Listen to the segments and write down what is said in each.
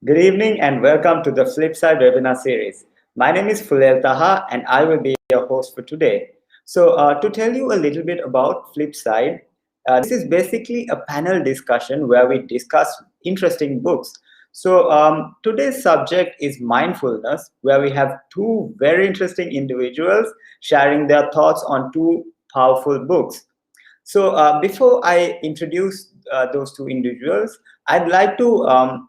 Good evening and welcome to the Flipside webinar series. My name is Fulel Taha and I will be your host for today. So, to tell you a little bit about Flipside, this is basically a panel discussion where we discuss interesting books. So, today's subject is mindfulness, where we have two very interesting individuals sharing their thoughts on two powerful books. So, before I introduce those two individuals, I'd like to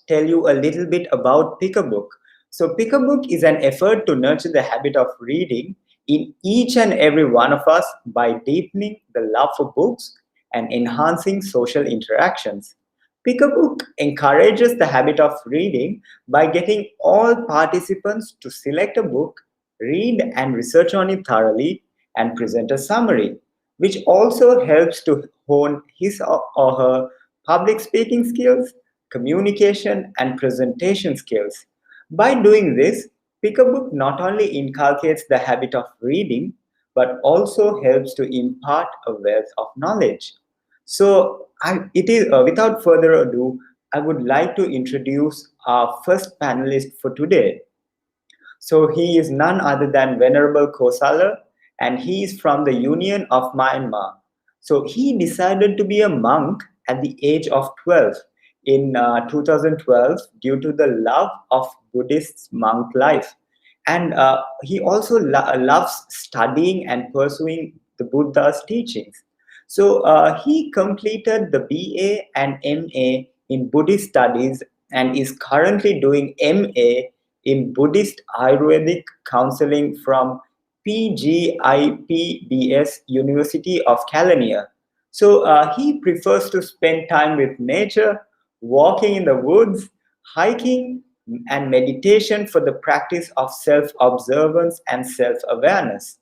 tell you a little bit about Pick a Book. So, Pick a Book is an effort to nurture the habit of reading in each and every one of us by deepening the love for books and enhancing social interactions. Pick a Book encourages the habit of reading by getting all participants to select a book, read and research on it thoroughly, and present a summary, which also helps to hone his or her public speaking skills, communication, and presentation skills. By doing this, Pick a Book not only inculcates the habit of reading, but also helps to impart a wealth of knowledge. Without further ado, I would like to introduce our first panelist for today. So he is none other than Venerable Kosala, and he is from the Union of Myanmar. So he decided to be a monk at the age of 12 in 2012 due to the love of Buddhist monk life. And he also loves studying and pursuing the Buddha's teachings. So he completed the BA and MA in Buddhist studies and is currently doing MA in Buddhist Ayurvedic counseling from PGIPBS University of Kelaniya. So he prefers to spend time with nature, walking in the woods, hiking, and meditation for the practice of self observance and self awareness.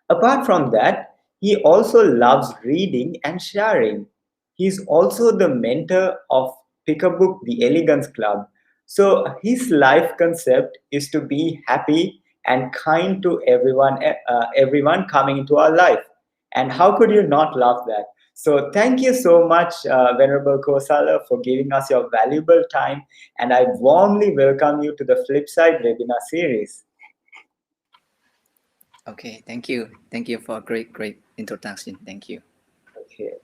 Apart from that, he also loves reading and sharing. He's also the mentor of Pick a Book, the Elegance Club. So his life concept is to be happy and kind to everyone coming into our life. And how could you not love that? So thank you so much, Venerable Kosala, for giving us your valuable time. And I warmly welcome you to the Flipside webinar series. Okay, thank you. Thank you for a great introduction. Thank you. Okay.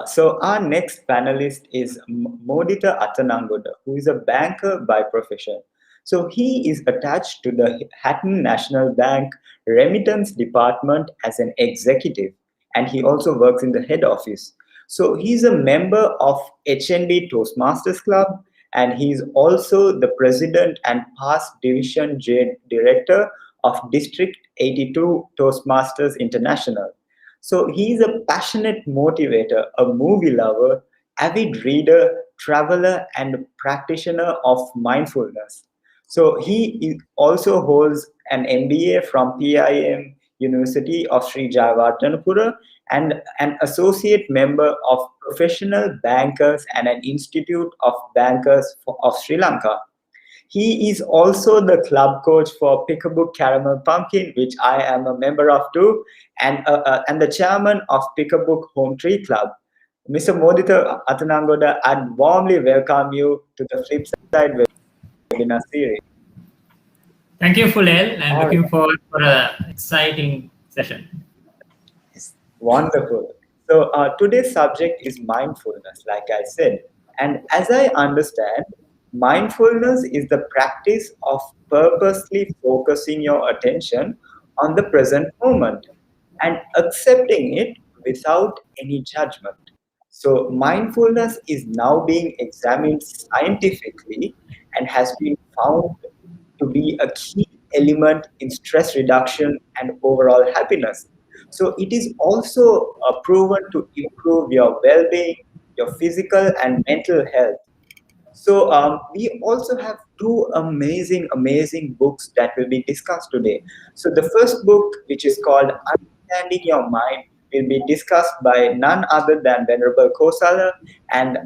So our next panelist is Modita Attanangoda, who is a banker by profession. So he is attached to the Hatton National Bank remittance department as an executive, and he also works in the head office. So he's a member of HNB Toastmasters Club, and he's also the president and past division director of District 82 Toastmasters International. So he's a passionate motivator, a movie lover, avid reader, traveler, and practitioner of mindfulness. So he also holds an MBA from PIM University of Sri Jayawardhanapura and an associate member of Professional Bankers and an Institute of Bankers of Sri Lanka. He is also the club coach for Pick a Book Caramel Pumpkin, which I am a member of too, and the chairman of Pick a Book Home Tree Club. Mr. Modita Attanangoda, I warmly welcome you to the Flipside webinar series. Thank you, Fulel. I'm All looking right. forward for an exciting session. Wonderful. So today's subject is mindfulness, like I said. And as I understand, mindfulness is the practice of purposely focusing your attention on the present moment and accepting it without any judgment. So mindfulness is now being examined scientifically and has been found to be a key element in stress reduction and overall happiness. So it is also proven to improve your well-being, your physical and mental health. So we also have two amazing books that will be discussed today. So the first book, which is called Understanding Your Mind, will be discussed by none other than Venerable Kosala, and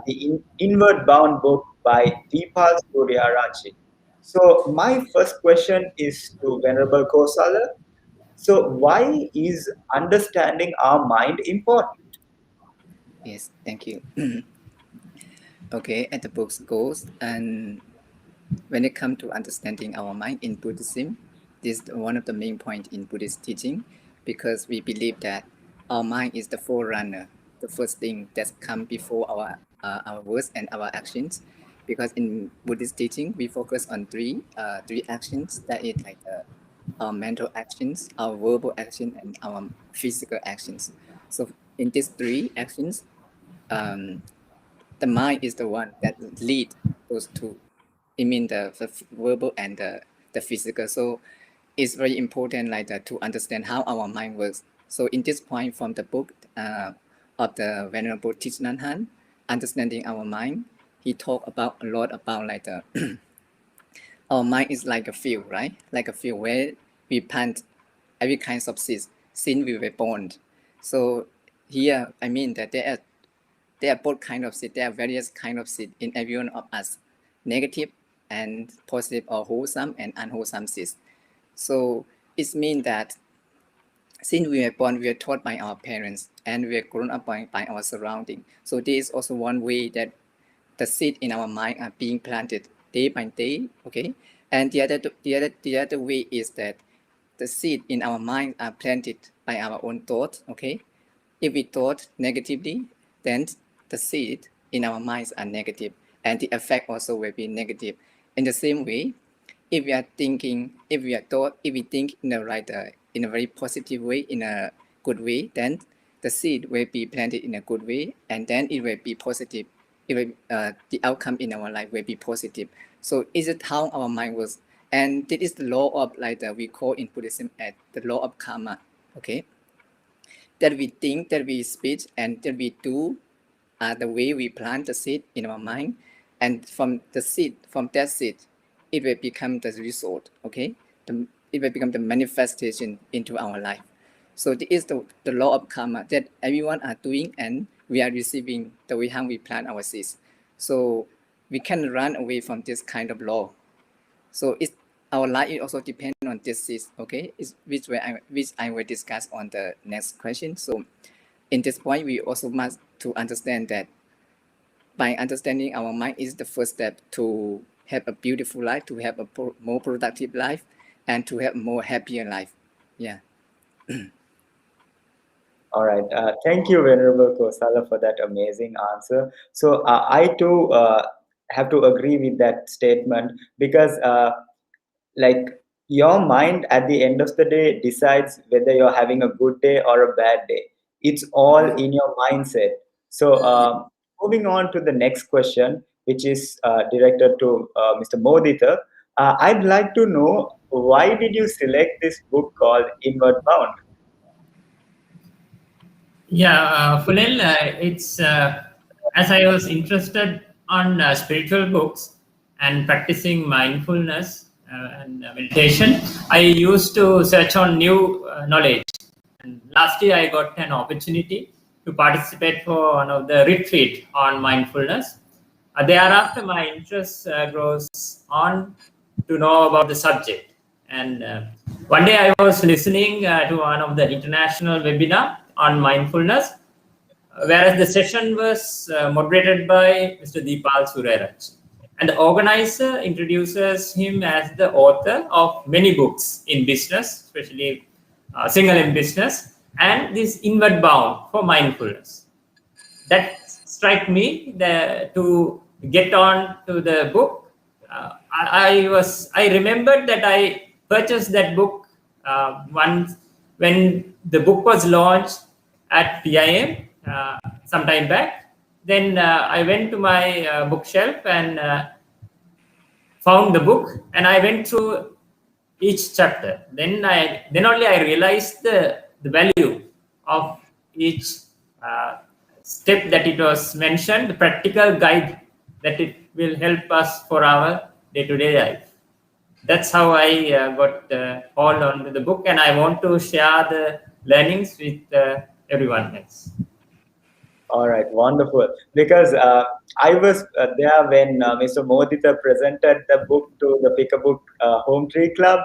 the Inward Bound book by Deepal Suryarachi. So my first question is to Venerable Kosala. So why is understanding our mind important? Yes, thank you. Okay, at the book's goals, and when it comes to understanding our mind in Buddhism, this is one of the main points in Buddhist teaching, because we believe that our mind is the forerunner, the first thing that comes before our words and our actions. Because in Buddhist teaching, we focus on three actions, that is like our mental actions, our verbal action, and our physical actions. So in these three actions, the mind is the one that lead those two. It means the verbal and the physical. So it's very important to understand how our mind works. So in this point from the book of the Venerable Thich Nhat Hanh, Understanding Our Mind, he talked about a lot about our mind is like a field, right? Like a field where we plant every kind of seeds since we were born. So here, I mean that there are both kind of seed. There are various kind of seed in every one of us, negative and positive, or wholesome and unwholesome seeds. So it means that since we were born, we are taught by our parents and we are grown up by our surrounding. So this is also one way that the seed in our mind are being planted day by day. Okay, and the other way is that the seed in our mind are planted by our own thoughts. Okay, if we thought negatively, then the seed in our minds are negative, and the effect also will be negative. In the same way, if we think in a very positive way, in a good way, then the seed will be planted in a good way, and then it will be positive. The outcome in our life will be positive. So is it how our mind works? And this is the law of we call in Buddhism as the law of karma. Okay, that we think, that we speak, and that we do the way we plant the seed in our mind, and from that seed, it will become the result. Okay, it will become the manifestation into our life. So this is the law of karma that everyone are doing, and we are receiving the way how we plant our seeds. So we can run away from this kind of law. So our life is also depend on this seeds. Okay, which I will discuss on the next question. So in this point, we also must to understand that by understanding our mind is the first step to have a beautiful life, to have a more productive life, and to have a more happier life. Yeah. All right. Thank you, Venerable Kosala, for that amazing answer. So I too have to agree with that statement because, like, your mind at the end of the day decides whether you're having a good day or a bad day. It's all in your mindset. So, moving on to the next question, which is directed to Mr. Modita. I'd like to know, why did you select this book called Inward Bound? Yeah, Fulel, it's as I was interested on spiritual books and practicing mindfulness and meditation, I used to search on new knowledge. And last year, I got an opportunity to participate for one of the retreat on mindfulness. Thereafter, my interest grows on to know about the subject. And one day I was listening to one of the international webinar on mindfulness, whereas the session was moderated by Mr. Deepal Sureraj. And the organizer introduces him as the author of many books in business, especially single in business, and this Inward Bound for mindfulness. That struck me to get on to the book. I remembered that I purchased that book once when the book was launched at PIM some time back. Then I went to my bookshelf and found the book, and I went through each chapter. Then only I realized the value of each step that it was mentioned, the practical guide that it will help us for our day-to-day life. That's how I got hold on to the book, and I want to share the learnings with everyone else. All right, wonderful. Because I was there when Mr. Modita presented the book to the Pick a Book Home Tree Club,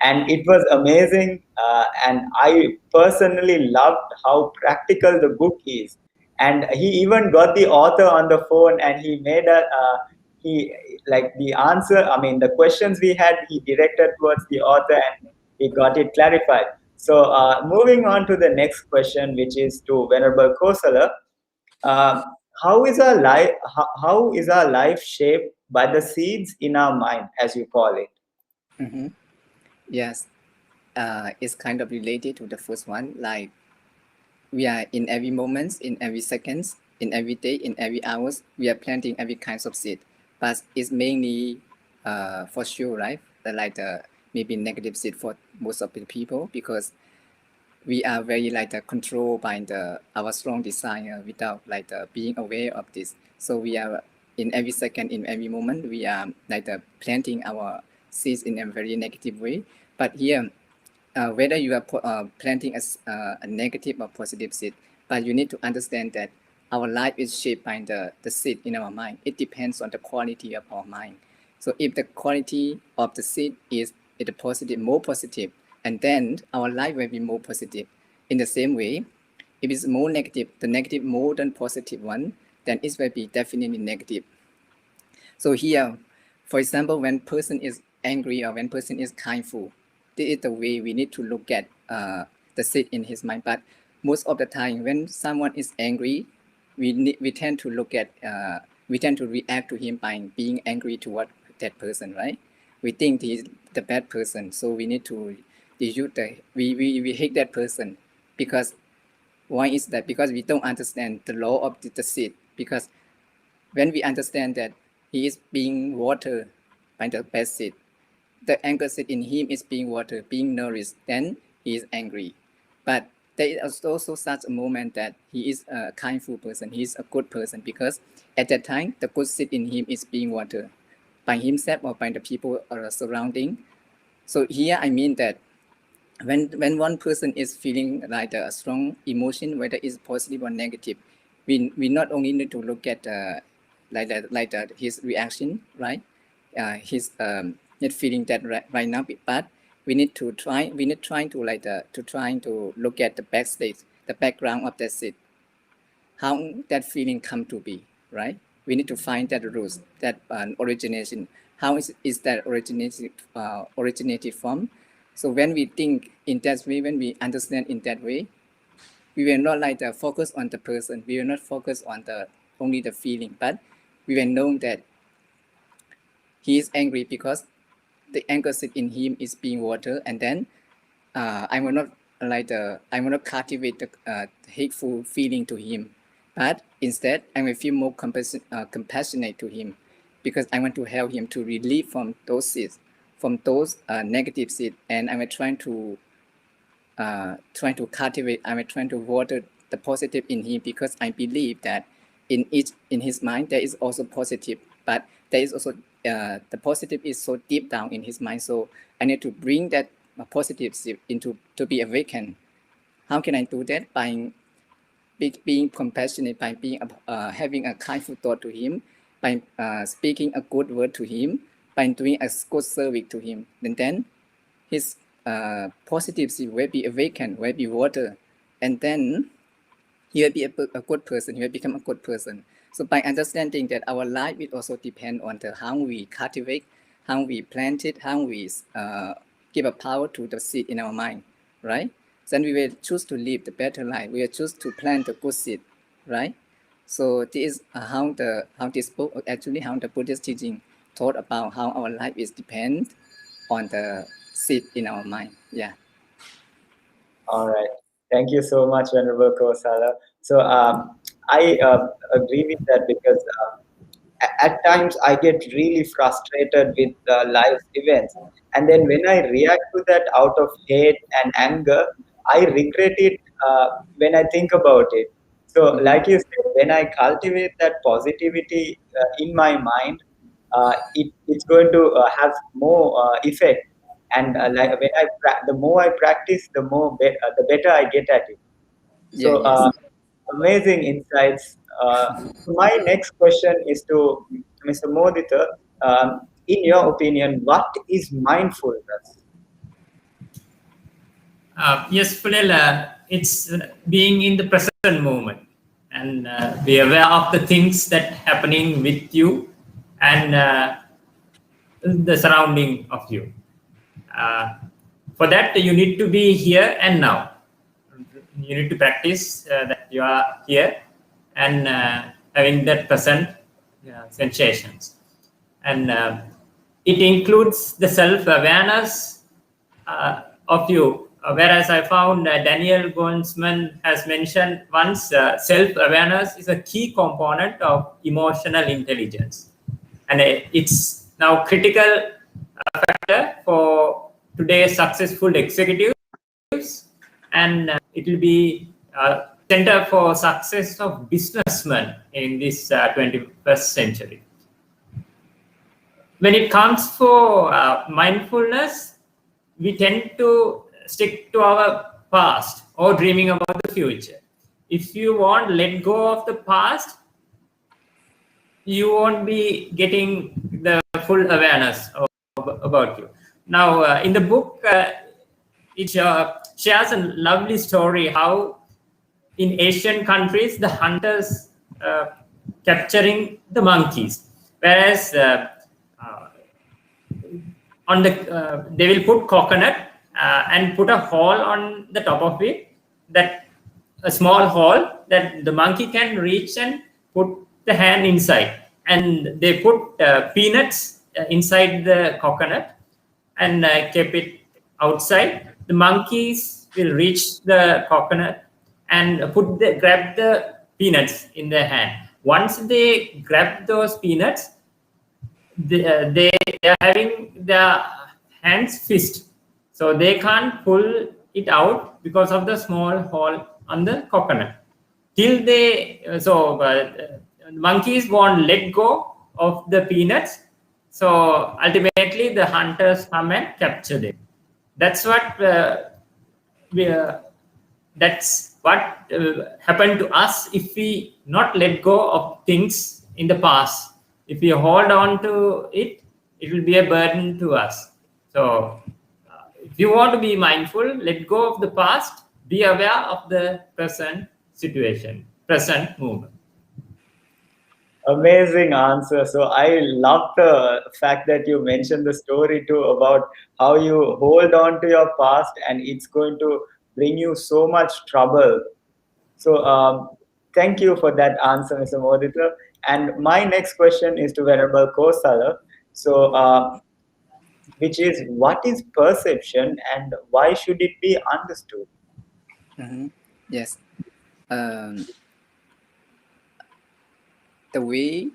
and it was amazing. And I personally loved how practical the book is. and he even got the author on the phone, and he made a he like the answer. I mean, the questions we had, he directed towards the author, and he got it clarified. So, moving on to the next question, which is to Venerable Kosala. Uh, how is our life shaped by the seeds in our mind, as you call it? Mhm. Yes, it's kind of related to the first one. Like we are in every moment, in every seconds, in every day, in every hours, we are planting every kinds of seed. But it's mainly for sure, right? Like the maybe negative seed for most of the people because we are very like controlled by our strong desire without like being aware of this. So we are in every second, in every moment, we are like planting our seeds in a very negative way. But here, whether you are planting a negative or positive seed, but you need to understand that our life is shaped by the seed in our mind. It depends on the quality of our mind. So if the quality of the seed is the positive, more positive, and then our life will be more positive. In the same way, if it's more negative, the negative more than positive one, then it will be definitely negative. So here, for example, when person is angry or when person is kindful, this is the way we need to look at the seed in his mind. But most of the time, when someone is angry, we tend to look at we tend to react to him by being angry toward that person, right? We think he's the bad person, so we need to we hate that person because why is that? Because we don't understand the law of the seed. Because when we understand that he is being watered by the bad seed, the anger seed in him is being watered, being nourished, then he is angry. But there is also such a moment that he is a kindful person, he is a good person, because at that time, the good seed in him is being watered by himself or by the people surrounding. So here I mean that when one person is feeling like a strong emotion, whether it's positive or negative, we not only need to look at his reaction, right? His not feeling that right now, but we need trying to trying to look at the backstage, the background of that seed, how that feeling come to be, right? We need to find that roots, that origination. How is that originated from? So when we think in that way, when we understand in that way, we will not focus on the person. We will not focus on only the feeling, but we will know that he is angry because the anger seed in him is being watered, and then I will not I will not cultivate the hateful feeling to him, but instead I will feel more compassionate to him, because I want to help him to relieve from those seeds, from those negative seeds, and I will trying to cultivate. I will trying to water the positive in him, because I believe that in his mind there is also positive, but there is also the positive is so deep down in his mind. So I need to bring that positive into to be awakened. How can I do that? By being compassionate, by being having a kindful thought to him, by speaking a good word to him, by doing a good service to him. And then his positive seed will be awakened, will be watered, and then he will be a good person. He will become a good person. So by understanding that our life will also depend on how we cultivate, how we plant it, how we give a power to the seed in our mind, right? Then we will choose to live the better life. We will choose to plant the good seed, right? So this is how this book, actually how the Buddhist teaching taught about how our life is depend on the seed in our mind. Yeah. All right. Thank you so much, Venerable Kosala. So I agree with that, because at times I get really frustrated with life's events. And then when I react to that out of hate and anger, I regret it when I think about it. So, like you said, when I cultivate that positivity in my mind, it's going to have more effect. And like when the more I practice, the better I get at it. Yeah. So, Yes. amazing insights. My next question is to Mr. Modita. In your opinion, what is mindfulness? Yes, Fulel, it's being in the present moment. and be aware of the things that happening with you and the surrounding of you. For that, you need to be here and now. You need to practice that you are here and having that present sensations. And it includes the self-awareness of you. Whereas I found Daniel Goleman has mentioned once, self-awareness is a key component of emotional intelligence. And it's now critical factor for today's successful executives, and it will be center for success of businessmen in this 21st century. When it comes for mindfulness, we tend to stick to our past or dreaming about the future. If you want to let go of the past, you won't be getting the full awareness about you. Now, in the book, it shares a lovely story how in Asian countries, the hunters capturing the monkeys, whereas on the they will put coconut and put a hole on the top of it, that a small hole that the monkey can reach and put the hand inside, and they put peanuts inside the coconut and kept it outside. The monkeys will reach the coconut and grab the peanuts in their hand. Once they grab those peanuts, they are having their hands fist, so they can't pull it out because of the small hole on the coconut. Till they monkeys won't let go of the peanuts, so ultimately the hunters come and capture them. That's what happened to us if we not let go of things in the past. If we hold on to it, it will be a burden to us. So if you want to be mindful, let go of the past, be aware of the present situation, present moment. Amazing answer. So I love the fact that you mentioned the story too about how you hold on to your past and it's going to bring you so much trouble. So thank you for that answer, Mr. Modita. And my next question is to Venerable Kosala. So which is, what is perception and why should it be understood? Yes. The way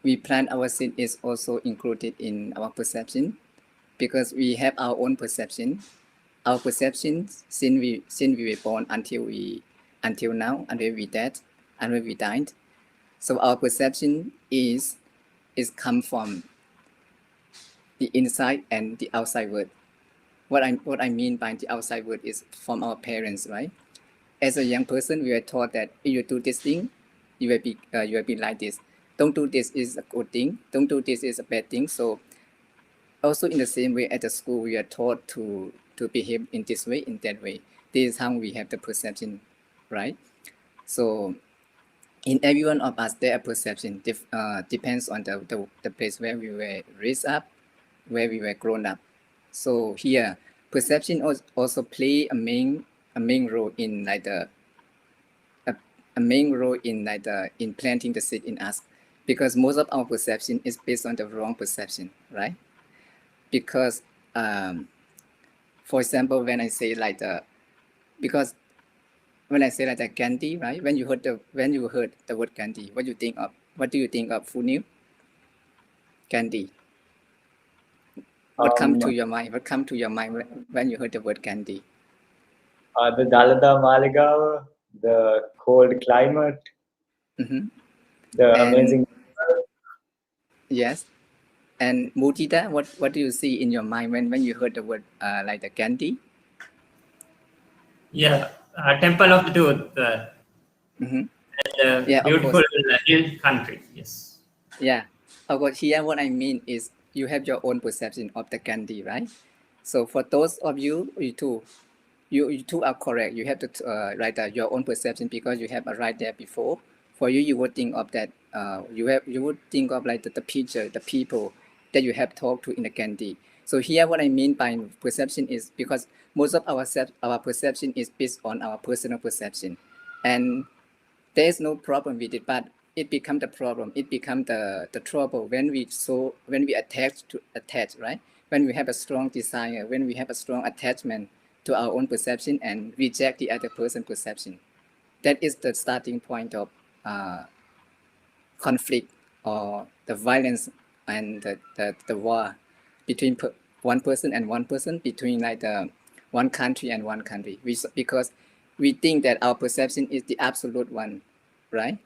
we plan our scene is also included in our perception, because we have our own perception. Our perception since we were born until now, and when we dead, and when we died. So our perception is come from the inside and the outside world. What I mean by the outside world is from our parents, right? As a young person, we were taught that if you do this thing, you will be like this. Don't do this is a good thing. Don't do this is a bad thing. So also in the same way at the school, we are taught to behave in this way, in that way. This is how we have the perception, right? So in every one of us, their perception depends on the place where we were raised up, where we were grown up. So here, perception also play a main role in in planting the seed in us, because most of our perception is based on the wrong perception, right? Because for example, when I say because when I say the candy, right? When you heard the word candy, what do you think of? What do you think of, Funil? Candy. What come to your mind? What come to your mind when you heard the word candy? The Dalada Maligawa, the cold climate, the amazing. Yes. And Mudita, what do you see in your mind when you heard the word like the candy? Yeah, Temple of the Tooth. And beautiful hill country. Yes. Yeah. Of course, here what I mean is you have your own perception of the candy, right? So for those of you two are correct. You have to write your own perception because you have a right there before. for you, you would think of that you would think of like the picture, the people that you have talked to in the candy. So here, what I mean by perception is because most of our perception is based on our personal perception, and there is no problem with it, but it becomes the problem. It becomes the trouble when we attach, right? When we have a strong desire, when we have a strong attachment to our own perception and reject the other person's perception. That is the starting point of conflict or the violence and the war between one person and one person, between like the one country and one country. Because we think that our perception is the absolute one, right?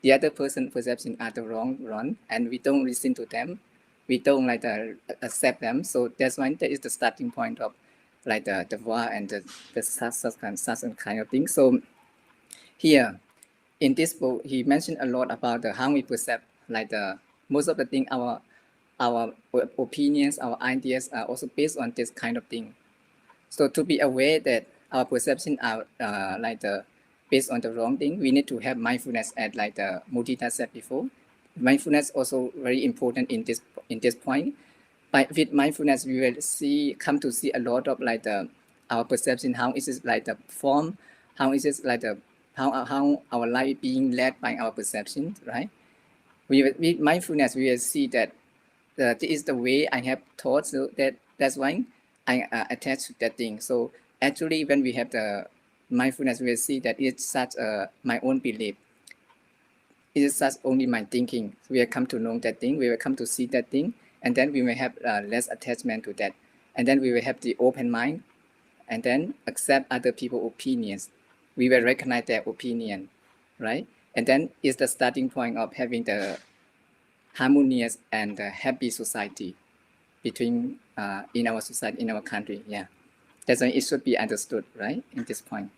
The other person's perception are the wrong one, and we don't listen to them. We don't like accept them. So that's why that is the starting point of like the war and the such kind of thing. So here in this book, he mentioned a lot about how we perceive like most of the thing, our opinions, our ideas are also based on this kind of thing. So to be aware that our perception are based on the wrong thing, we need to have mindfulness, as like the Mudita said before. Mindfulness also very important in this point. With mindfulness, we will come to see a lot of like our perception, how is it like the form, how is it like how our life being led by our perception, right? With mindfulness, we will see that this is the way I have thought, so that's why I attach to that thing. So actually, when we have the mindfulness, we will see that it's such my own belief. It is such only my thinking. We will come to know that thing. We will come to see that thing, and then we may have less attachment to that, and then we will have the open mind, and then accept other people's opinions. We will recognize their opinion, right? And then it's the starting point of having the harmonious and happy society between in our society, in our country. Yeah, that's why it should be understood, right? In this point.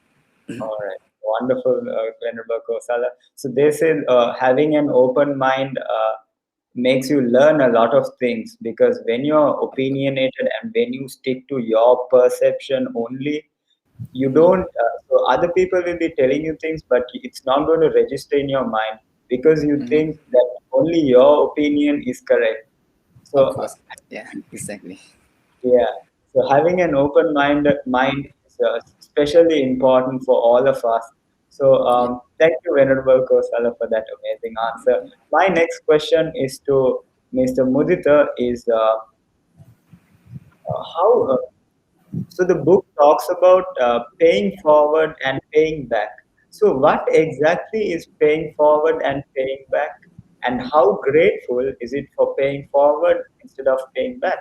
All right, wonderful, Venerable Kosala. So they say having an open mind makes you learn a lot of things, because when you're opinionated and when you stick to your perception only, you don't so other people will be telling you things, but it's not going to register in your mind, because you think that only your opinion is correct. So of course, yeah, exactly. yeah, so having an open mind is especially important for all of us. So thank you, Venerable Kosala, for that amazing answer. My next question is to Mr. Mudita, is how so the book talks about paying forward and paying back. So what exactly is paying forward and paying back? And how grateful is it for paying forward instead of paying back?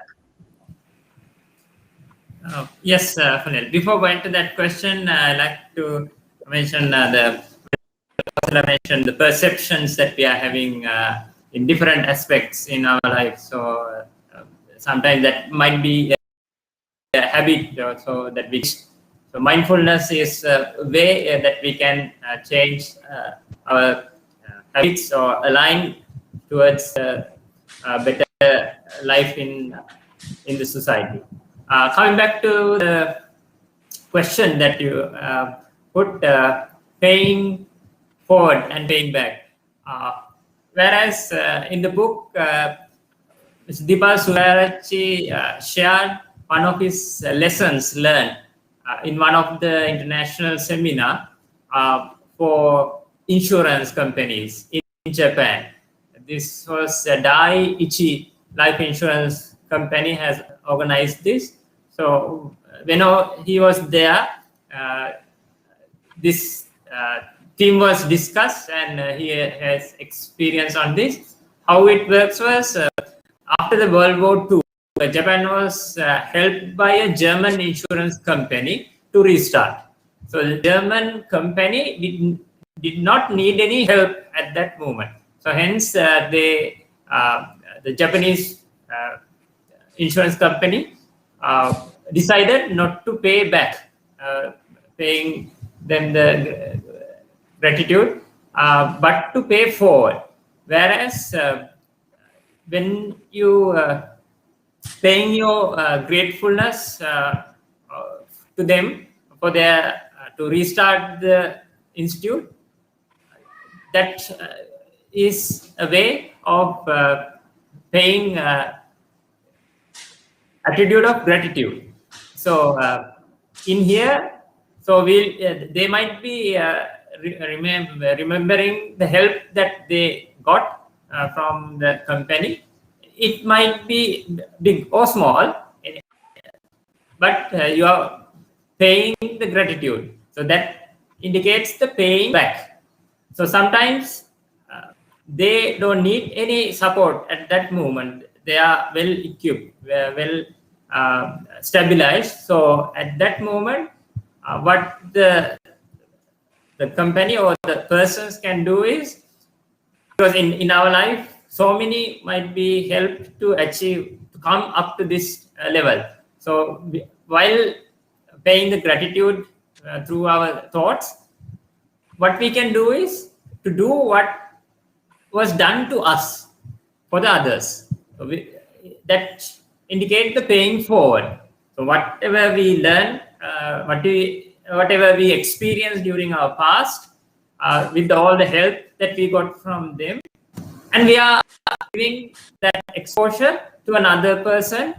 Yes, Funil. Before going to that question, I'd like to mention the perceptions that we are having in different aspects in our life. So sometimes that might be a habit, so that we. So mindfulness is a way that we can change our habits or align towards a better life in the society. Coming back to the question that you put, paying forward and paying back. Whereas in the book, Mr. Dipal Surarachi shared one of his lessons learned in one of the international seminar for insurance companies in Japan. This was Dai-ichi Life Insurance Company has organized this. So when he was there, this theme was discussed, and he has experience on this. How it works was after the World War II, Japan was helped by a German insurance company to restart. So the German company did not need any help at that moment. So hence the Japanese insurance company decided not to pay back, paying them the gratitude, but to pay forward. Whereas when you paying your gratefulness to them for their to restart the institute, that is a way of paying attitude of gratitude. So in here, so they might be remembering the help that they got from the company. It might be big or small, but you are paying the gratitude. So that indicates the paying back. So sometimes they don't need any support at that moment. They are well equipped, well stabilized. So at that moment, what the company or the persons can do is, because in our life, so many might be helped to achieve, to come up to this level. So while paying the gratitude through our thoughts, what we can do is to do what was done to us for the others. So that indicate the paying forward. So whatever we learn, whatever we experienced during our past, with all the help that we got from them, and we are giving that exposure to another person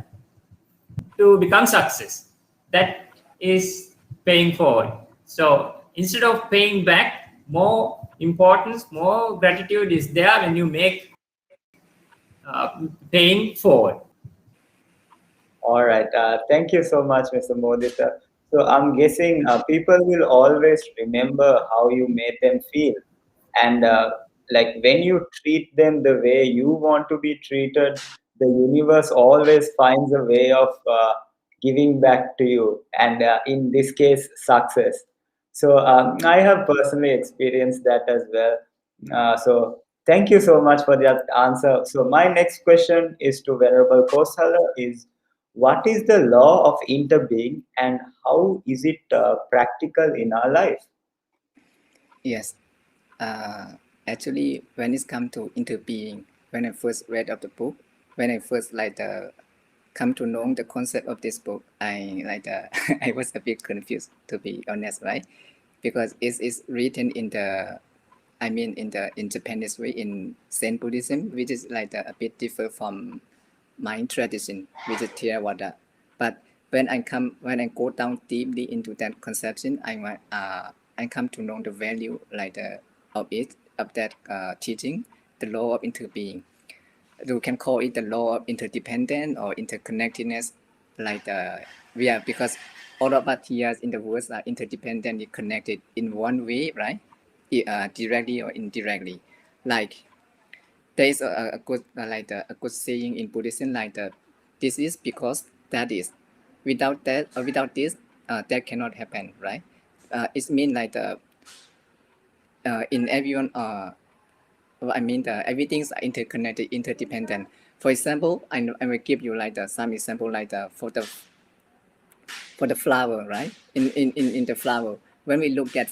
to become success. That is paying forward. So instead of paying back, more importance, more gratitude is there when you make paying forward. All right. Thank you so much, Mr. Modita. So I'm guessing people will always remember how you made them feel. And like when you treat them the way you want to be treated, the universe always finds a way of giving back to you. And in this case, success. So I have personally experienced that as well. So thank you so much for that answer. So my next question is to Venerable Kosala is, what is the law of interbeing and how is it practical in our life? Yes. Actually, when it comes to interbeing, when I first read of the book, when I first come to know the concept of this book, I I was a bit confused, to be honest, right? Because it is written in the, in Japanese way, in Zen Buddhism, which is a bit different from my tradition, which is Theravada. But when I go down deeply into that conception, I come to know the value of that teaching, the law of interbeing. You can call it the law of interdependence or interconnectedness, because all of us here in the world are interdependently connected in one way, right? Directly or indirectly. Like there is a good a good saying in Buddhism, this is because that is. Without that or without this, that cannot happen, right? It means in everyone. Everything's interconnected, interdependent. For example, I will give you some example for the flower, right? In the flower, when we look at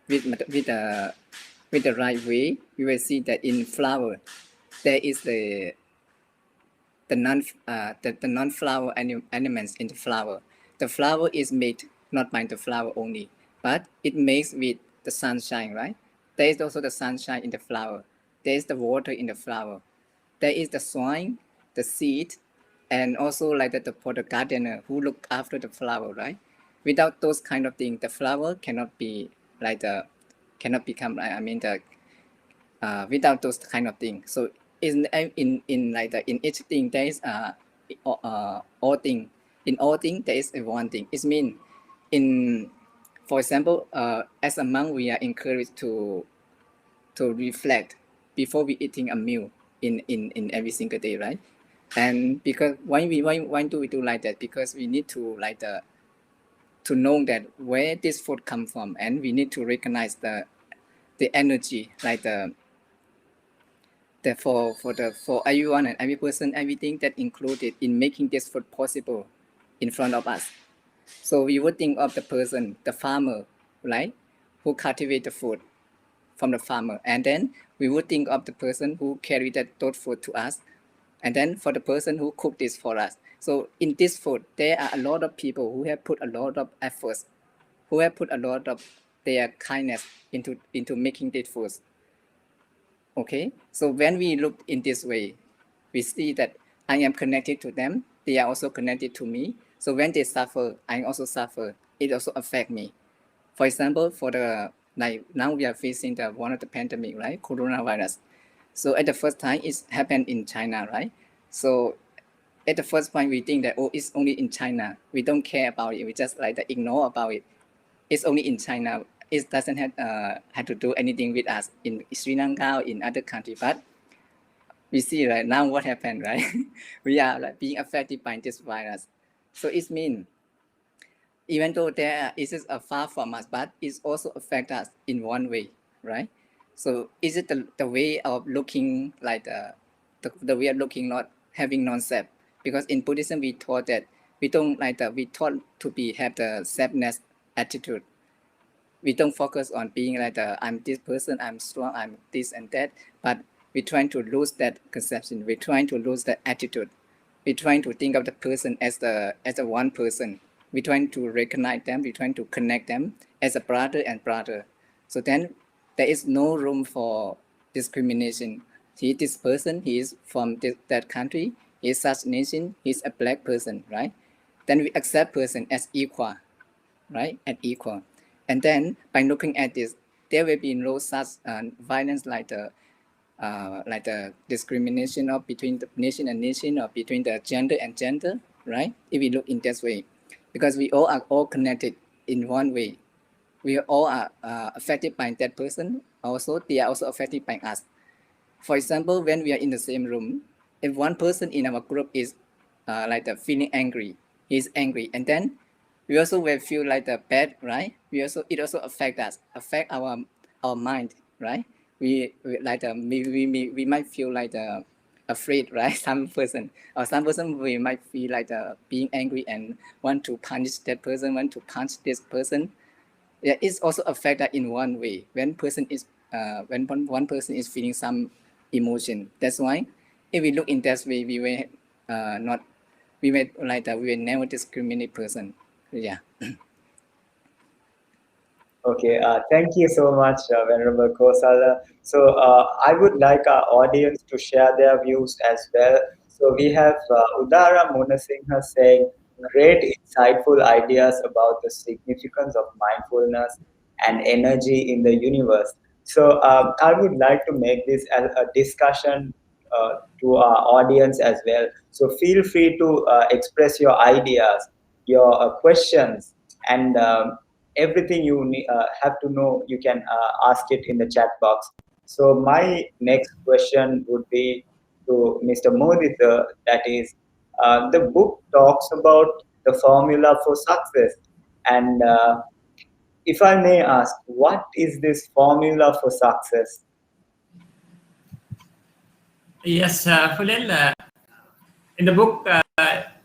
with the right way, we will see that in flower there is the non-flower elements in the flower. The flower is made not by the flower only, but it makes with the sunshine, right? There is also the sunshine in the flower. There is the water in the flower. There is the soil, the seed, and also for the gardener who look after the flower, right? Without those kind of things, the flower cannot be cannot become without those kind of things. So in each thing there is all thing. In all things there is a one thing. It means for example, as a monk we are encouraged to reflect before we eating a meal in every single day, right? And because why do we do like that? Because we need to to know that where this food come from, and we need to recognize the energy, for everyone and every person, everything that included in making this food possible in front of us. So we would think of the person, the farmer, right, who cultivate the food from the farmer, and then we would think of the person who carried those food to us, and then for the person who cooked this for us. So in this food, there are a lot of people who have put a lot of efforts, who have put a lot of their kindness into making this food. Okay, so when we look in this way, we see that I am connected to them. They are also connected to me. So when they suffer, I also suffer. It also affects me. For example, for the like now we are facing the one of the pandemic, right? Coronavirus. So at the first time, it happened in China, right? So at the first point, we think that, oh, it's only in China. We don't care about it. We just ignore about it. It's only in China. It doesn't have to do anything with us in Sri Lanka or in other countries. But we see right now what happened, right? We are being affected by this virus. So it means even though there is far from us, but it also affects us in one way, right? So is it the way of looking like the way of looking, not having non-self? Because in Buddhism we taught that we don't we taught to have the selfness attitude. We don't focus on being I'm this person, I'm strong, I'm this and that, but we're trying to lose that conception. We're trying to lose that attitude. We're trying to think of the person as a one person. We're trying to recognize them. We're trying to connect them as a brother and brother. So then there is no room for discrimination. This person, he is from that country, he is such nation, he's a black person, right? Then we accept person as equal, right? As equal. And then by looking at this, there will be no such violence like the discrimination of between the nation and nation, or between the gender and gender, right? If we look in this way, because we all are all connected in one way. We all are affected by that person. Also, they are also affected by us. For example, when we are in the same room, if one person in our group is feeling angry, he's angry, and then we also will feel bad, right? It also affect us, affect our mind, right? We might feel afraid, right? Some person we might feel being angry and want to punish that person, want to punch this person. Yeah, it's also affected in one way when when one person is feeling some emotion. That's why if we look in that way, we will not we will never discriminate person. Yeah. Okay, thank you so much, Venerable Kosala. So I would like our audience to share their views as well. So we have Udara Munasinghe saying great insightful ideas about the significance of mindfulness and energy in the universe. So I would like to make this a discussion to our audience as well. So feel free to express your ideas, your questions, and everything you have to know, you can ask it in the chat box. So my next question would be to Mr. Moditha, that is, the book talks about the formula for success. And if I may ask, what is this formula for success? Yes, Fulel, in the book,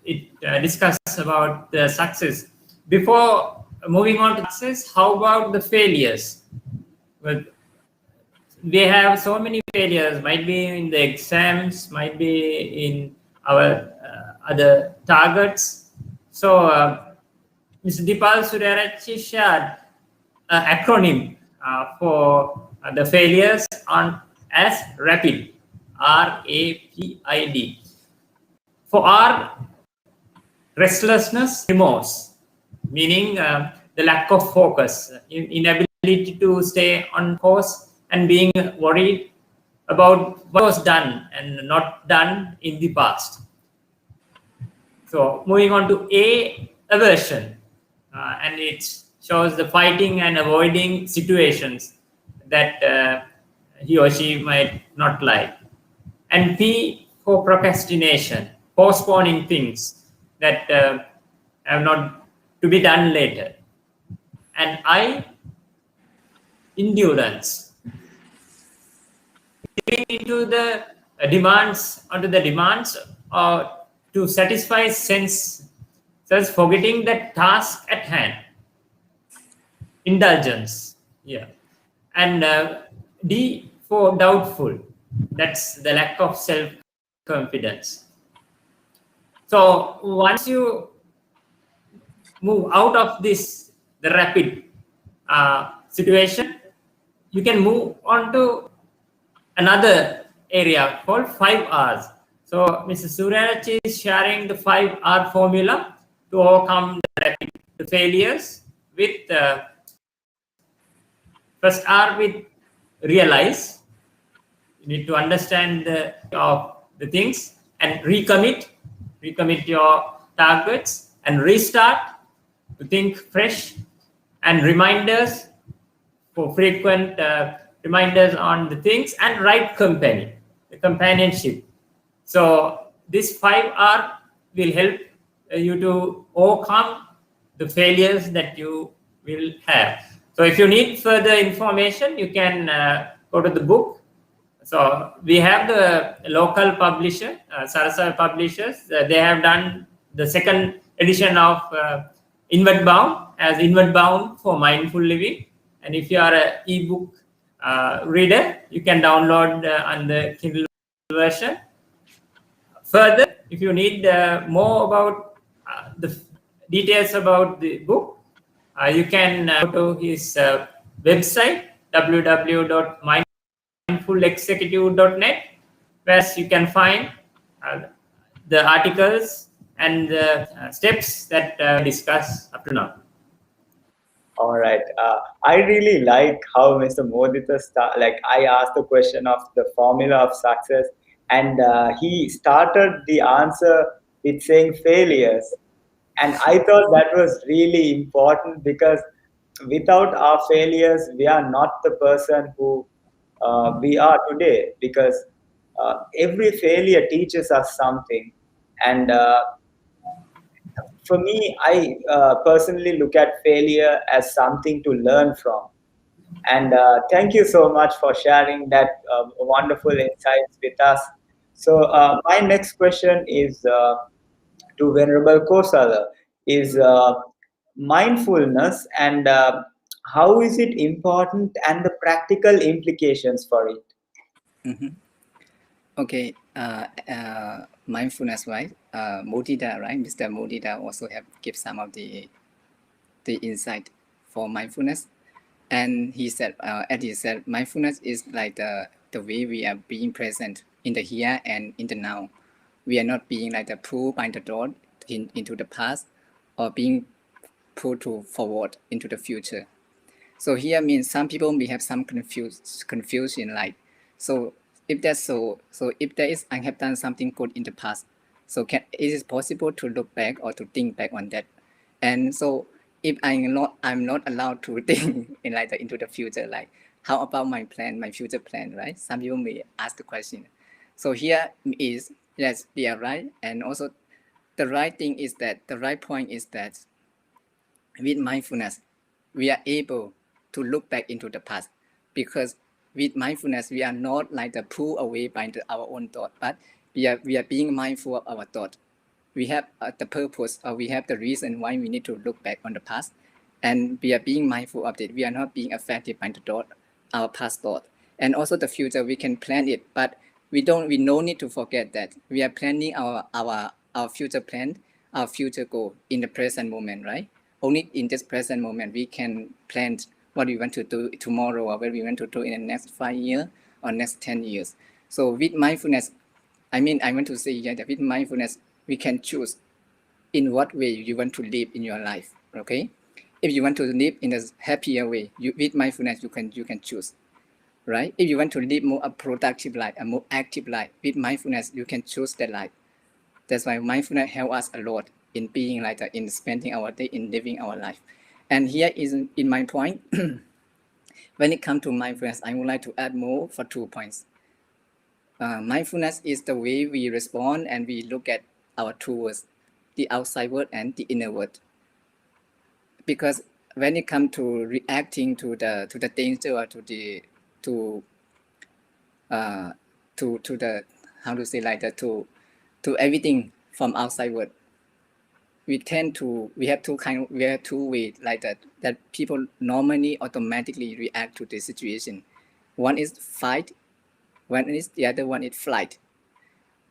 it discusses about the success. Before moving on to success, how about the failures? Well, we have so many failures, might be in the exams, might be in our other targets. So Mr. Dipal Suryarachi shared an acronym for the failures on as RAPID, RAPID. For R, restlessness, remorse, meaning the lack of focus, inability to stay on course, and being worried about what was done and not done in the past. So moving on to A, aversion, and it shows the fighting and avoiding situations that he or she might not like. And P for procrastination, postponing things that have not to be done later. And I, endurance, giving into the demands or to satisfy sense, thus forgetting the task at hand. Indulgence, yeah. And D for doubtful, that's the lack of self-confidence. So once you move out of this, the rapid situation, you can move on to another area called 5 R's. So Mr. Suryanach is sharing the 5R formula to overcome the failures with first R with realize. You need to understand of the things and recommit your targets and restart to think fresh, and reminders for frequent reminders on the things, and right company, the companionship. So this 5R will help you to overcome the failures that you will have. So if you need further information, you can go to the book. So we have the local publisher, Sarasa Publishers. They have done the second edition of Inward Bound as Inward Bound for Mindful Living. And if you are an ebook reader, you can download on the Kindle version. Further, if you need more about the details about the book, you can go to his website, www.mindfulexecutive.net, where you can find the articles and the steps that discussed up to now. All right. I really like how Mr. Modita I asked the question of the formula of success, and he started the answer with saying failures. And I thought that was really important, because without our failures, we are not the person who we are today, because every failure teaches us something. And for me, I personally look at failure as something to learn from. And thank you so much for sharing that wonderful insights with us. So my next question is to Venerable Kosala, is mindfulness, and how is it important, and the practical implications for it? Mhm. Okay, mindfulness, right? Modita, right? Mr. Modita also have give some of the insight for mindfulness, and he said, as he said, mindfulness is like the way we are being present in the here and in the now. We are not being like the pulled by the door into the past, or being pulled to forward into the future. So here means some people may have some confusion, like, so if that's so if there is, I have done something good in the past, so is it possible to look back or to think back on that? And so if I'm not allowed to think in like into the future, like how about my future plan, right? Some people may ask the question. So here is, yes, they are right, and also the right thing is that the right point is that with mindfulness, we are able to look back into the past, because with mindfulness, we are not like the pulled away by our own thought, but we are being mindful of our thought. We have the purpose, or we have the reason why we need to look back on the past, and we are being mindful of it. We are not being affected by the thought, our past thought. And also the future, we can plan it, but we no need to forget that we are planning our future plan, our future goal in the present moment, right? Only in this present moment we can plan what we want to do tomorrow, or what we want to do in the next 5 years or next 10 years. So with mindfulness, I want to say here that with mindfulness, we can choose in what way you want to live in your life. Okay, if you want to live in a happier way, with mindfulness you can choose, right? If you want to live more a productive life, a more active life, with mindfulness you can choose that life. That's why mindfulness helps us a lot in being like that, in spending our day, in living our life. And here is in my point. When it comes to mindfulness, I would like to add more for 2 points. Mindfulness is the way we respond and we look at our two worlds, the outside world and the inner world. Because when it comes to reacting to the danger, or to the how to say, like that, to everything from outside world, we have two ways like that people normally automatically react to the situation. One is fight, the other one is flight.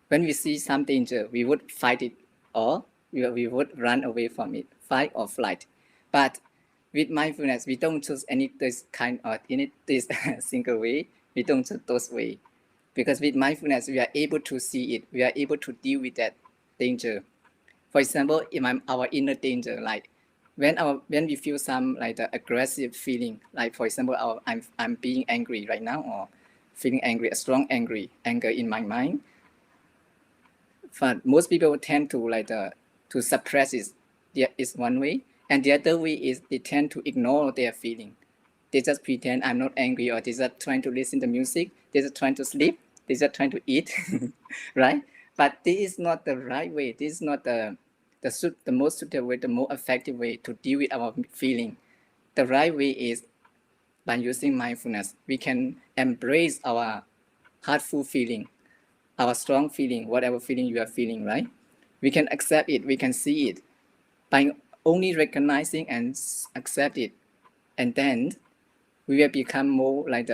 When we see some danger, we would fight it, or we would run away from it, fight or flight. But with mindfulness, we don't choose any this kind or any this single way. We don't choose those way. Because with mindfulness, we are able to see it. We are able to deal with that danger. For example, in our inner danger, like when we feel some like the aggressive feeling, like for example, I'm being angry right now, or feeling angry, a strong anger in my mind. But most people tend to to suppress it. There is one way, and the other way is they tend to ignore their feeling. They just pretend I'm not angry, or they just trying to listen to music. They just trying to sleep. They just trying to eat, right? But this is not the right way. This is not the most suitable way, the more effective way to deal with our feeling. The right way is by using mindfulness. We can embrace our heartful feeling, our strong feeling, whatever feeling you are feeling, right? We can accept it. We can see it by only recognizing and accept it, and then we will become more like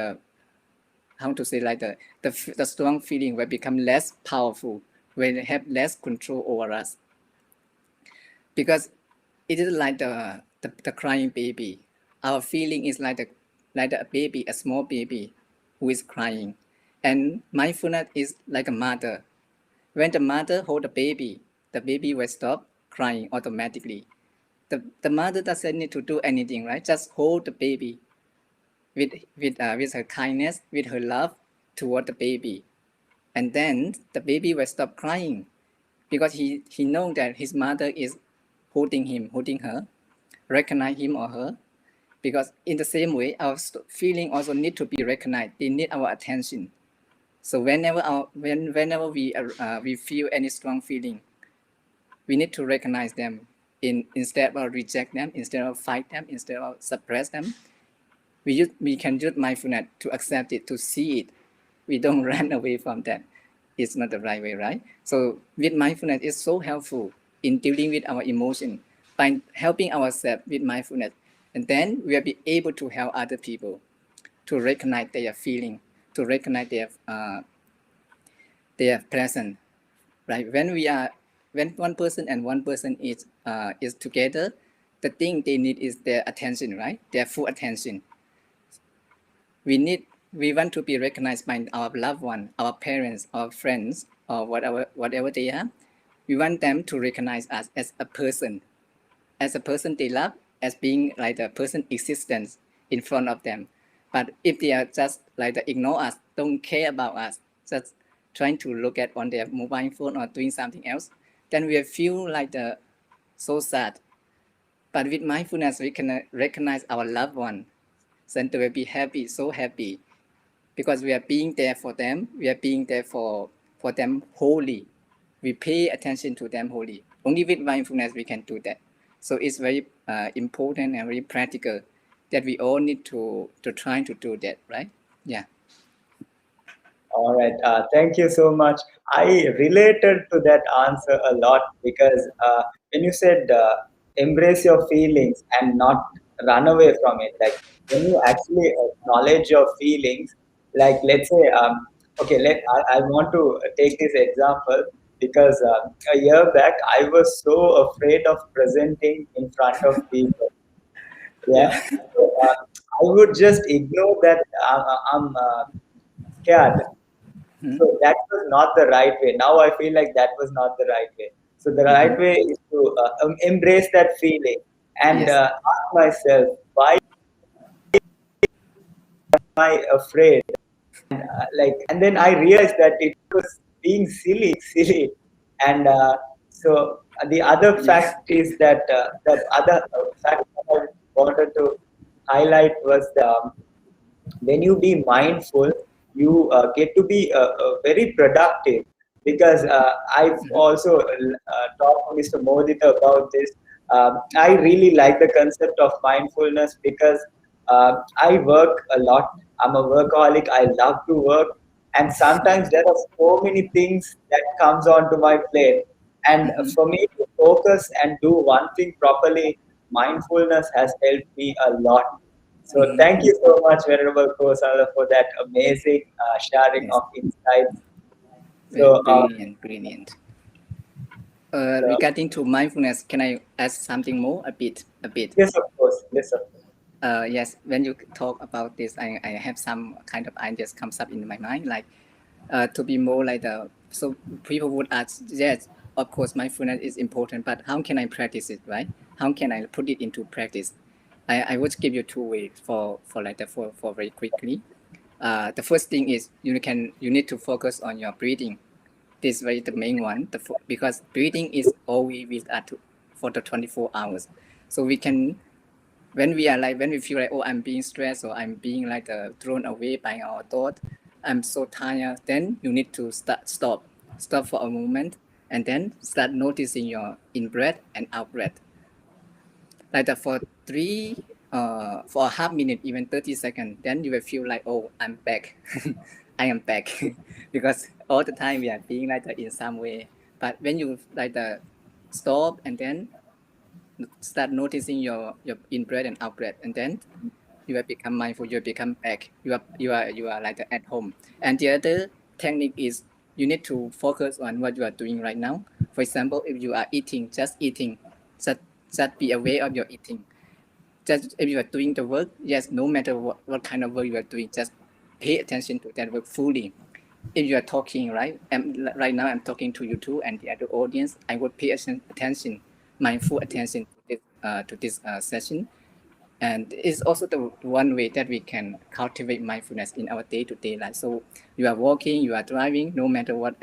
how to say, like the strong feeling will become less powerful, will have less control over us. Because it is like the crying baby. Our feeling is like a baby, a small baby who is crying. And mindfulness is like a mother. When the mother hold the baby will stop crying automatically. The mother doesn't need to do anything, right? Just hold the baby with her kindness, with her love toward the baby. And then the baby will stop crying because he knows that his mother is holding him, holding her, recognize him or her. Because in the same way, our feeling also need to be recognized. They need our attention. So whenever we feel any strong feeling, we need to recognize them instead of reject them, instead of fight them, instead of suppress them. We can use mindfulness to accept it, to see it. We don't run away from that. It's not the right way, right? So with mindfulness, it's so helpful in dealing with our emotion by helping ourselves with mindfulness. And then we'll be able to help other people to recognize their feeling, to recognize their presence, right? When one person and one person is together, the thing they need is their attention, right? Their full attention. We want to be recognized by our loved one, our parents, our friends, or whatever they are. We want them to recognize us as a person they love, as being like a person existence in front of them. But if they are just like ignore us, don't care about us, just trying to look at on their mobile phone or doing something else, then we feel like so sad. But with mindfulness, we can recognize our loved one, then they will be happy, so happy, because we are being there for them. We are being there for them wholly. We pay attention to them wholly. Only with mindfulness we can do that. So it's very important and very practical that we all need to try to do that, right? Yeah. All right. Thank you so much. I related to that answer a lot because when you said embrace your feelings and not run away from it, like when you actually acknowledge your feelings, like let's say, okay, I want to take this example because a year back I was so afraid of presenting in front of people. Yeah. Yeah. So, I would just ignore that I'm scared. Hmm. So that was not the right way. Now I feel like that was not the right way. So the right way is to embrace that feeling and Yes. ask myself, why am I afraid? And then I realized that it was being silly. And so the other Yes. fact is that that other fact that I wanted to highlight was when you be mindful, you get to be very productive because I've also talked to Mr. Modita about this. I really like the concept of mindfulness because I work a lot. I'm a workaholic. I love to work, and sometimes there are so many things that comes onto my plate. And for me to focus and do one thing properly, mindfulness has helped me a lot. So thank you so much, Venerable Kosala, for that amazing sharing Yes. of insights. Very So, brilliant. so Regarding to mindfulness, can I ask something more? A bit. yes, of course. Yes, of course. Yes, when you talk about this, I have some kind of ideas comes up in my mind. Like to be more like so people would ask, yes, of course, mindfulness is important, but how can I practice it, right? How can I put it into practice? I would give you 2 ways for very quickly. The first thing is you need to focus on your breathing. This is very the main one, because breathing is always with us for the 24 hours. So we can, when we feel like, oh, I'm being stressed, or I'm being like thrown away by our thought, I'm so tired, then you need to stop for a moment, and then start noticing your in breath and out breath. Like for a half minute, even 30 seconds, then you will feel like, oh, I'm back. I am back. Because all the time we are being like in some way. But when you stop and then start noticing your in breath and out breath, and then you will become mindful, you will become back. You are like at home. And the other technique is you need to focus on what you are doing right now. For example, if you are eating, just be aware of your eating. Just if you are doing the work, yes, no matter what kind of work you are doing, just pay attention to that work fully. If you are talking, right? Right now I'm talking to you too and the other audience, I would pay attention, mindful attention to this session. And it's also the one way that we can cultivate mindfulness in our day-to-day life. So you are walking, you are driving, no matter what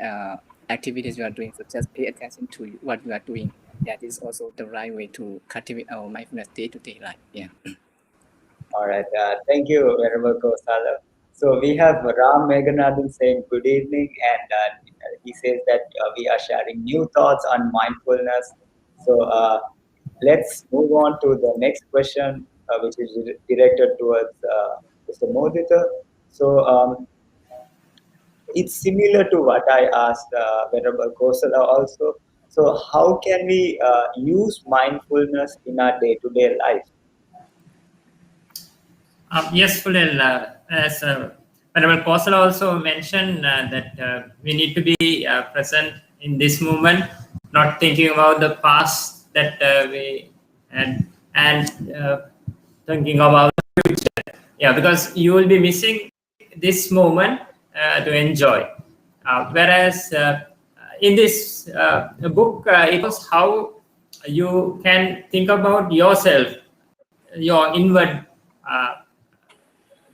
activities you are doing, so just pay attention to what you are doing. That is also the right way to cultivate our mindfulness day-to-day life. Yeah. All right. Thank you, Venerable Kosala. So we have Ram Meghanathan saying good evening, and he says that we are sharing new thoughts on mindfulness. So let's move on to the next question, which is directed towards Mr. Modita. So it's similar to what I asked Venerable Kosala also. So how can we use mindfulness in our day-to-day life? Yes, Fulil, as Venerable Kosala also mentioned that we need to be present in this moment, not thinking about the past that we had, and thinking about the future. Yeah, because you will be missing this moment to enjoy. Whereas in this book, it was how you can think about yourself, your inward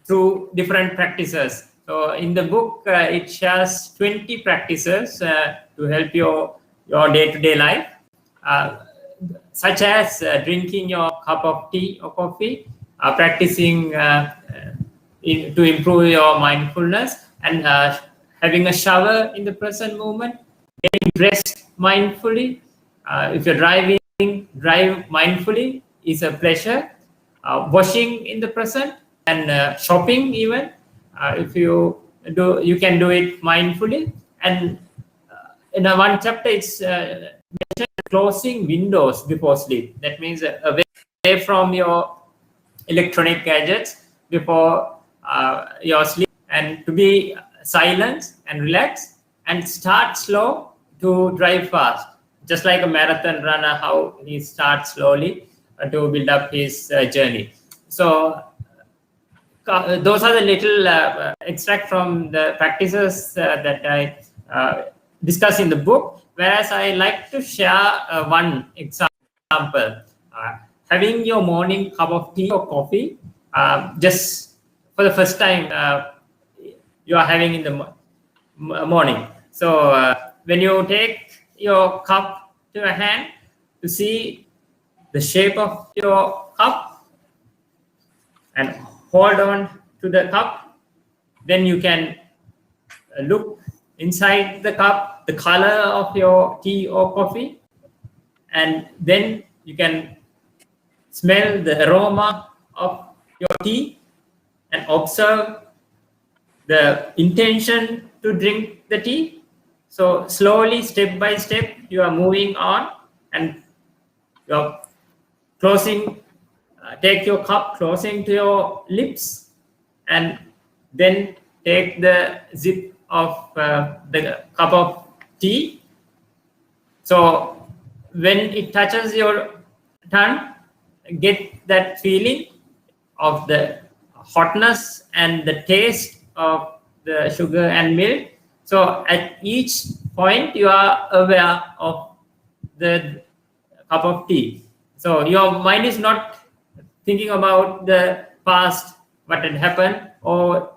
through different practices. So in the book, it shares 20 practices to help your day-to-day life, such as drinking your cup of tea or coffee, practicing to improve your mindfulness, and having a shower in the present moment, getting dressed mindfully. If you're driving, drive mindfully is a pleasure. Washing in the present, and shopping even, if you do, you can do it mindfully. And in one chapter, it's mentioned closing windows before sleep. That means away from your electronic gadgets before your sleep, and to be silent and relaxed, and start slow to drive fast, just like a marathon runner, how he starts slowly to build up his journey. So those are the little extract from the practices that I discuss in the book. Whereas I like to share one example. Having your morning cup of tea or coffee, just for the first time you are having in the morning. So when you take your cup to your hand, to see the shape of your cup and hold on to the cup, then you can look inside the cup, the color of your tea or coffee, and then you can smell the aroma of your tea and observe the intention to drink the tea. So slowly, step by step, you are moving on, and you're closing, take your cup closing to your lips, and then take the zip of the cup of tea. So when it touches your tongue, get that feeling of the hotness and the taste of the sugar and milk. So at each point, you are aware of the cup of tea. So your mind is not thinking about the past, what had happened, or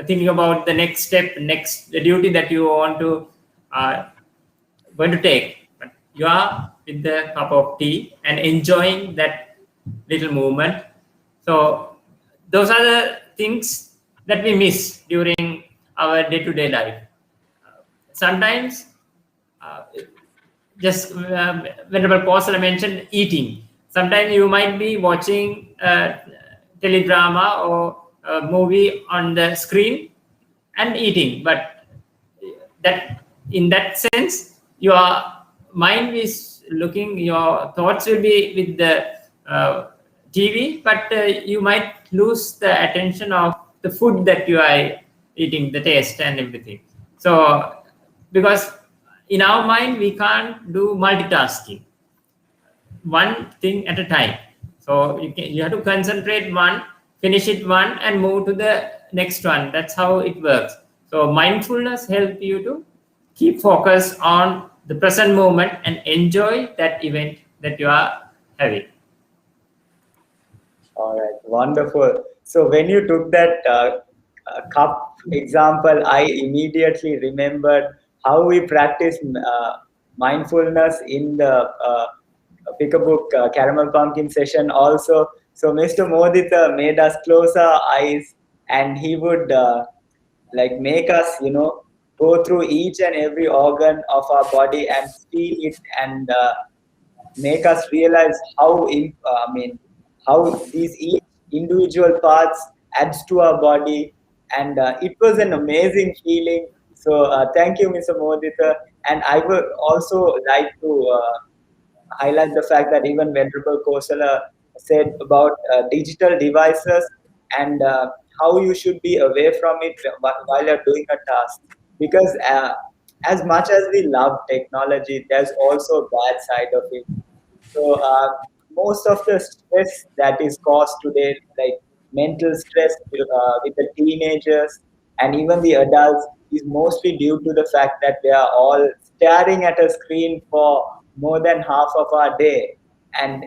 thinking about the next step, the duty that you want to going to take. But you are with the cup of tea and enjoying that little moment. So those are the things that we miss during our day-to-day life. Sometimes, just Venerable Kosala mentioned eating. Sometimes you might be watching a teledrama or a movie on the screen and eating, but that in that sense, your mind is looking, your thoughts will be with the TV, but you might lose the attention of the food that you are eating, the taste and everything. So, because in our mind, we can't do multitasking, one thing at a time. So you have to concentrate one, finish it one, and move to the next one. That's how it works. So mindfulness helps you to keep focus on the present moment and enjoy that event that you are having. All right, wonderful. So when you took that cup example, I immediately remembered how we practice mindfulness in the pick a book caramel pumpkin session also. So Mr. Modita made us close our eyes, and he would like make us, go through each and every organ of our body and feel it, and make us realize how how these each individual parts adds to our body, and it was an amazing feeling. So thank you, Mr. Modita. And I would also like to highlight the fact that even Venerable Kosala said about digital devices, and how you should be away from it while you're doing a task. Because as much as we love technology, there's also a bad side of it. So most of the stress that is caused today, like mental stress with the teenagers and even the adults, is mostly due to the fact that they are all staring at a screen for more than half of our day. And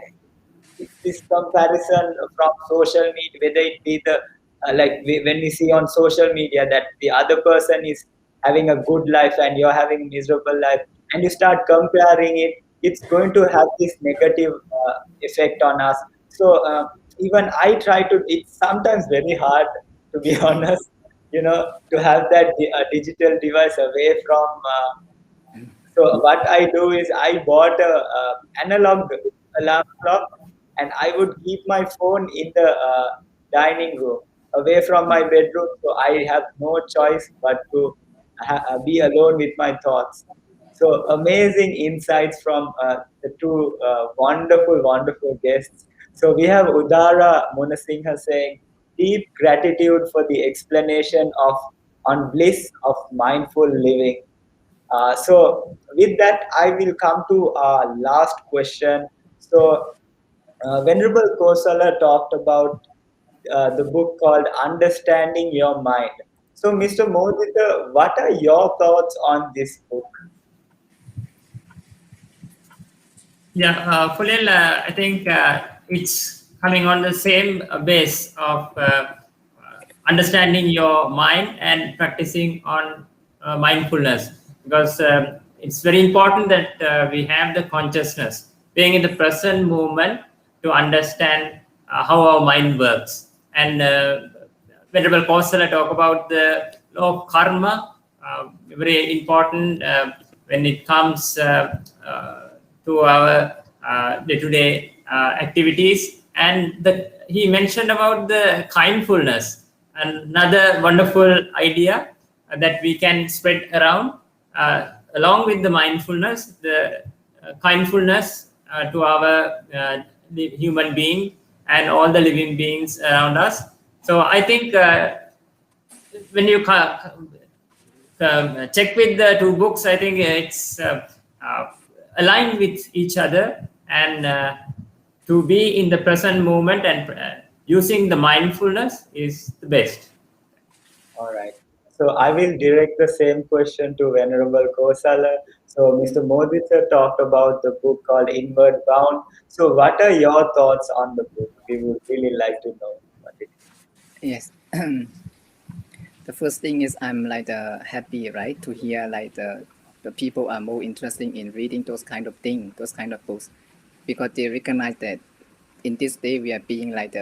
it's this comparison from social media, whether it be the when we see on social media that the other person is having a good life and you're having a miserable life, and you start comparing it, it's going to have this negative effect on us. So even I try to. It's sometimes very hard, to be honest, to have that digital device away from. So what I do is I bought a analog alarm clock, and I would keep my phone in the dining room, away from my bedroom. So I have no choice but to be alone with my thoughts. So amazing insights from the two wonderful, wonderful guests. So we have Udara Munasinghe saying, deep gratitude for the explanation of on bliss of mindful living. So with that, I will come to our last question. So Venerable Kosala talked about the book called Understanding Your Mind. So Mr. Modita, what are your thoughts on this book? Yeah, Fulil, I think it's coming on the same base of understanding your mind and practicing on mindfulness, because it's very important that we have the consciousness, being in the present moment, to understand how our mind works. And Venerable Kosala talk about the law of karma, very important when it comes to our day-to-day activities. And he mentioned about the kindfulness, another wonderful idea that we can spread around, along with the mindfulness, the kindfulness to our the human being and all the living beings around us. So I think when you check with the two books, I think it's aligned with each other, and to be in the present moment and using the mindfulness is the best. All right. So I will direct the same question to Venerable Kosala. So Mr. Modi sir talked about the book called Inward Bound. So what are your thoughts on the book? We would really like to know what it is. Yes. The first thing is I'm like happy, right, to hear like the people are more interested in reading those kind of things, those kind of books, because they recognize that in this day we are being like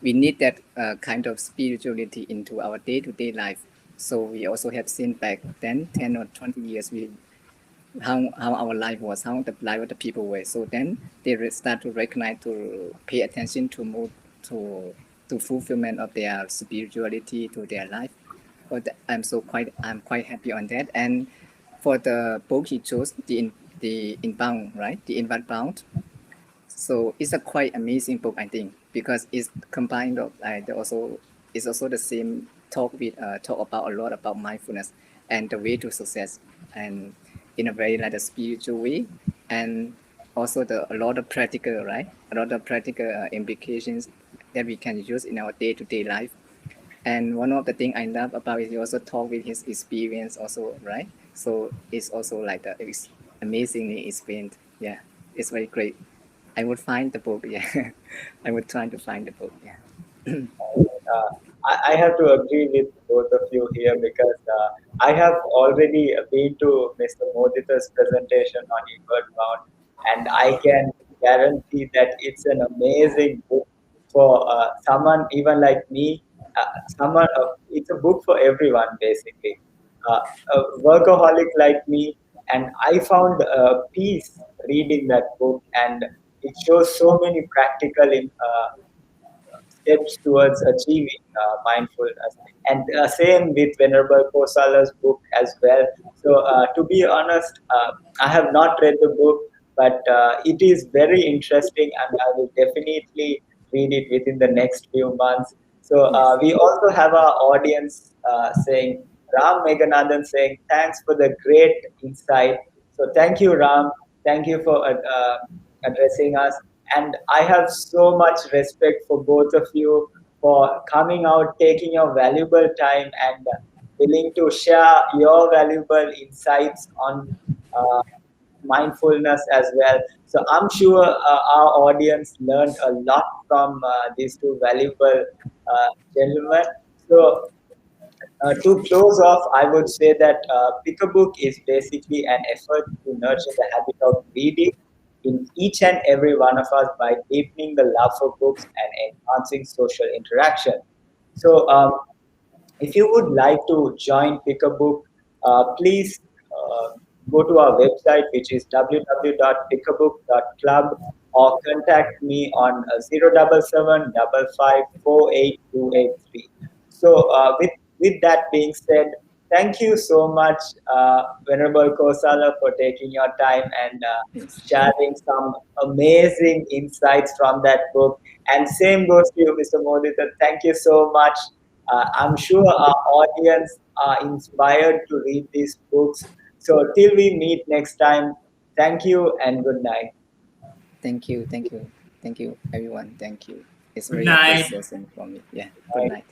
we need that kind of spirituality into our day-to-day life. So we also have seen back then 10 or 20 years how our life was, how the life of the people were. So then they start to recognize, to pay attention to more to fulfillment of their spirituality to their life. But I'm quite happy on that. And for the book he chose, the Inbound, right? The Inward Bound. So it's a quite amazing book, I think, because it's combined of it's also the same talk about a lot about mindfulness and the way to success, and in a very like a spiritual way, and also a lot of practical, right? A lot of practical implications that we can use in our day-to-day life. And one of the things I love about it, he also talk with his experience also, right? So it's also like it's amazingly explained. Yeah, it's very great. I would find the book. Yeah, I would try to find the book. Yeah. I have to agree with both of you here because I have already been to Mr. Modita's presentation on Inward Bound, and I can guarantee that it's an amazing book for someone even like me. It's a book for everyone basically. A workaholic like me, and I found peace reading that book, and it shows so many practical steps towards achieving mindfulness. And same with Venerable Kosala's book as well. So to be honest, I have not read the book, but it is very interesting, and I will definitely read it within the next few months. So Yes. we also have our audience saying, Ram Meghanathan saying, thanks for the great insight. So thank you, Ram. Thank you for addressing us. And I have so much respect for both of you for coming out, taking your valuable time, and willing to share your valuable insights on uh, mindfulness as well. So I'm sure our audience learned a lot from these two valuable gentlemen. So to close off, I would say that Pick a Book is basically an effort to nurture the habit of reading in each and every one of us by deepening the love for books and enhancing social interaction. So, if you would like to join Pick a Book, please go to our website, which is www.pickabook.club, or contact me on 077 So, with that being said, thank you so much, Venerable Kosala, for taking your time and Yes. sharing some amazing insights from that book. And same goes to you, Mr. Modita. Thank you so much. I'm sure our audience are inspired to read these books. So till we meet next time, thank you and good night. Thank you. Thank you. Thank you, everyone. Thank you. It's Good very a great night. session for me. Yeah. Good night.